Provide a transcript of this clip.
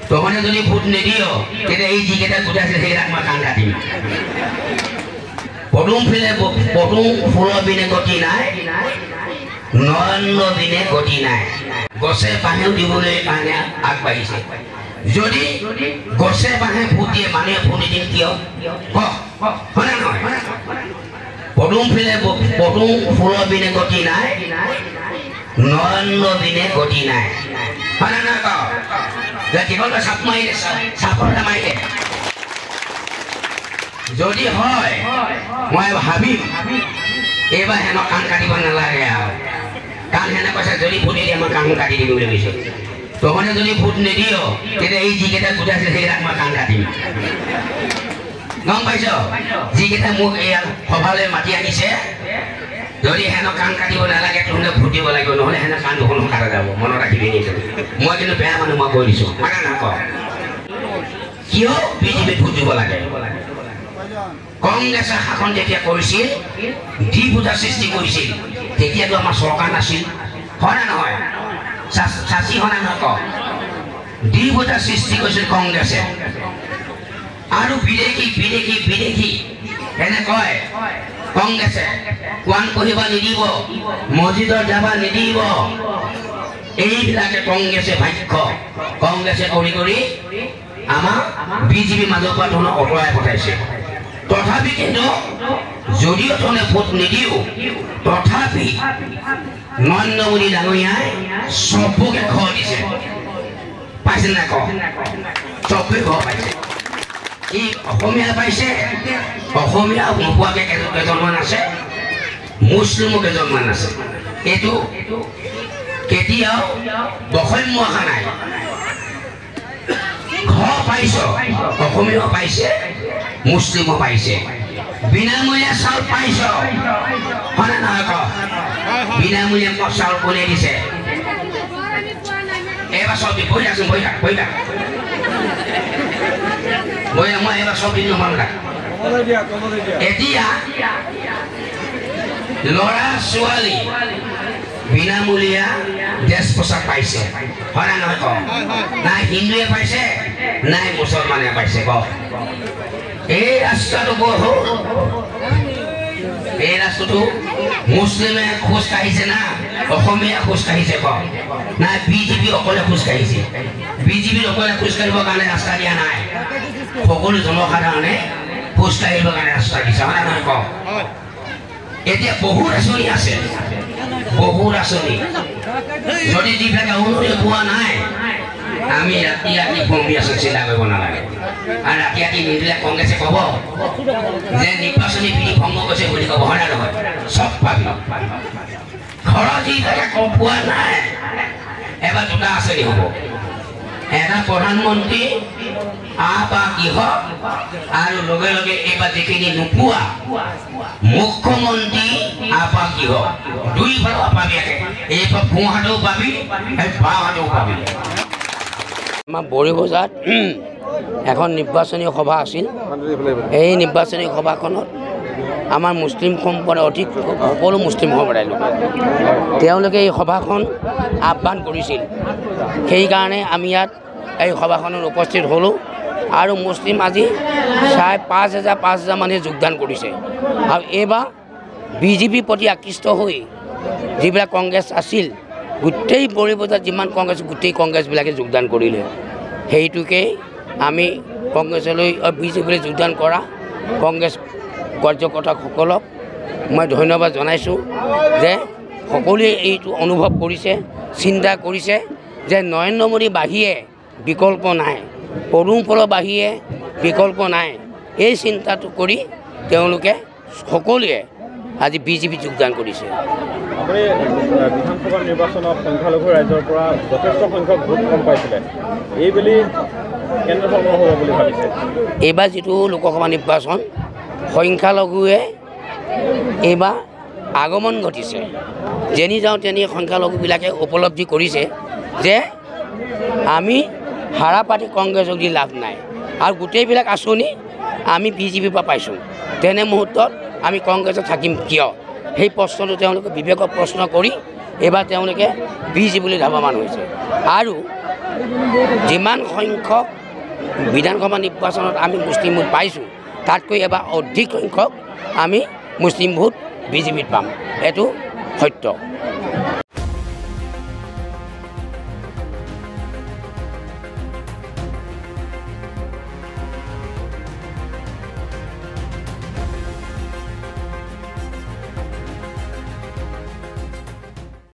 তহনে যদি ভোট নিদিও তেতিয়া এই যিকেইটা গোট আছে সেইকেইটাক মই কাণ কাটিম পদুম ফুলৰ বিনে গতি নাই নয়ন বিনে গতি নাই গছে বাঁহেও দিবলৈ কাৰণে আগবাঢ়িছে যদি গছে বাঁহে ভোট দিয়ে মানুহে ভোট নিদিম কিয় হয় নে নহয় পদুম ফুলৰ বিনে গতি নাই নয়ন বিনে গতি নাই হয় নে নহয় কওক কেৱল চাপ মাৰিলে চাপৰটা মাৰিলে যদি হয় মই ভাবিম এইবাৰ হেনক কাণ কাটিব নালাগে আৰু কাৰণ হেনে কৈছে যদি ভোট নিদিয়ে মই কাণ কাটি দিম বুলি কৈছে তহনে যদি ভোট নিদিও তেতিয়া এই যিকেইটা গোট আছে সেইকেইটাক মই কাণ কাটিম গম পাইছ যিকেইটা মোক এয়া সভালৈ মাতি আনিছে যদি হেনক কাণ কাটিব নালাগে তহনে ভোট দিব লাগিব নহ'লে হেনে কাণ দুখন কাটা যাব মনত ৰাখিবি নিদিওঁ মই কিন্তু বেয়া মানুহ মই কৈ দিছোঁ মানে নকওঁ কিয় বিজেপিত ভোট দিব লাগে কংগ্ৰেছে শাসন যেতিয়া কৰিছিল দ্বিভোজা সৃষ্টি কৰিছিল তেতিয়াতো আমাৰ চৰকাৰ নাছিল হয় নে নহয় চাচি হয় নে নকওঁ দ্বিভোজা সৃষ্টি কৰিছিল কংগ্ৰেছে আৰু বিদেশী এনে কয় কংগ্ৰেছে কোৱান পঢ়িব নিদিব মছজিদত যাব নিদিব এইবিলাকে কংগ্ৰেছে ভাষ্য কংগ্ৰেছে কৰি আমাৰ বিজেপিৰ মাজৰ পৰা ধৰণৰ অঁতৰাই পঠাইছে তথাপি কিন্তু যদিও তনে ভোট নিদিও তথাপি নৰেন্দ্ৰ মোদী ডাঙৰীয়াই চবকে ঘৰ দিছে পাইছে নাই কওক চবকে ঘৰ পাইছে ই অসমীয়া পাইছে অসমীয়া নোপোৱাকে কেইজনমান আছে মুছলিমো কেইজনমান আছে এইটো কেতিয়াও বৈষম্য অহা নাই ঘৰ পাইছ অসমীয়া পাইছে মুছলিমো পাইছে বিনামূলীয়া চাউল পাইছ হয় নে নহয় কওক বিনামূলীয়া চাউল কোনে দিছে এইবাৰ চব বহি আছোঁ বহি থাক মই এইবাৰ চব দিন নহ'ল এতিয়া ল'ৰা ছোৱালী বিনামূলীয়া ড্ৰেছ পোছাক পাইছে হয় নে নহয় কওক নাই হিন্দুৱে পাইছে নাই মুছলমানে পাইছে কওক এই ৰাস্তাটো এই ৰাস্তাটো মুছলিমে খোজ কাঢ়িছে না অসমীয়া খোজ কাঢ়িছে কওক নাই বিজেপি অকলে খোজ কাঢ়িছে বিজেপিৰ অকলে খোজ কাঢ়িবৰ কাৰণে ৰাস্তা দিয়া নাই সকলো জনসাধাৰণে খোজ কাঢ়িবৰ কাৰণে ৰাস্তা দিছে হয় নে নহয় কওক এতিয়া বহুত আঁচনি আছে বহুত আঁচনি যদি যিবিলাকে অৰুণোদয় পোৱা নাই আমি ৰাতি বম্বি আছো চিন্তা কৰিব নালাগে আৰু ৰাতি নিদিলে কংগ্ৰেছে ক'ব যে নিৰ্বাচনী বিধি ভংগ কৰিছে বুলি ক'ব হয় নে নহয় চব পাবি ঘৰত যিবিলাকে পোৱা নাই এবাৰ দুটা আঁচনি হ'ব এটা প্ৰধানমন্ত্ৰী বা গৃহ আৰু লগে লগে এইবাৰ যিখিনি নোপোৱা মুখ্যমন্ত্ৰী বা গৃহ দুইফালৰ পাবি এইফাল সোঁহাতেও পাবি বাওঁহাতেও পাবি আমাৰ বৰিবজাৰত এখন নিৰ্বাচনী সভা আছিল এই নিৰ্বাচনী সভাখনত আমাৰ মুছলিম সম্প্ৰদায় অধিক সকলো মুছলিম সম্প্ৰদায়ৰ লোক তেওঁলোকে এই সভাখন আহ্বান কৰিছিল সেইকাৰণে আমি ইয়াত এই সভাখনত উপস্থিত হ'লোঁ আৰু মুছলিম আজি প্ৰায় 5,000 মানুহে যোগদান কৰিছে আৰু এইবাৰ বিজেপিৰ প্ৰতি আকৃষ্ট হৈ যিবিলাক কংগ্ৰেছ আছিল গোটেই বৰিবজাৰত যিমান কংগ্ৰেছ গোটেই কংগ্ৰেছবিলাকে যোগদান কৰিলে সেইটোকে আমি কংগ্ৰেছলৈ বিজেপিলৈ যোগদান কৰা কংগ্ৰেছ কাৰ্যকৰ্তাসকলক মই ধন্যবাদ জনাইছোঁ যে সকলোৱে এইটো অনুভৱ কৰিছে চিন্তা কৰিছে যে নৰেন্দ্ৰ মোদী বাহিৰে বিকল্প নাই পদুম ফুলৰ বাহিৰে বিকল্প নাই এই চিন্তাটো কৰি তেওঁলোকে সকলোৱে আজি বিজেপি যোগদান কৰিছে বিধানসভা নিৰ্বাচনত সংখ্যালঘু ৰাইজৰ পৰা যথেষ্ট সংখ্যক ভোট কম পাইছিলে এইবেলি কেনেধৰণৰ হ'ব বুলি ভাবিছে এইবাৰ যিটো লোকসভা নিৰ্বাচন সংখ্যালঘুৱে এইবাৰ আগমন ঘটিছে যেনি যাওঁ তেনি সংখ্যালঘুবিলাকে উপলব্ধি কৰিছে যে আমি হাৰা পাতি কংগ্ৰেছক দি লাভ নাই আৰু গোটেইবিলাক আঁচনি আমি বিজেপিৰ পৰা পাইছোঁ তেনে মুহূৰ্তত আমি কংগ্ৰেছত থাকিম কিয় সেই প্ৰশ্নটো তেওঁলোকে বিবেকৰ প্ৰশ্ন কৰি এইবাৰ তেওঁলোকে বিজেপি বুলি ধাৱমান হৈছে আৰু যিমান সংখ্যক বিধানসভা নিৰ্বাচনত আমি মুছলিম ভোট পাইছোঁ তাতকৈ এবাৰ অধিক সংখ্যক আমি মুছলিম ভোট বিজেপিত পাম এইটো সত্য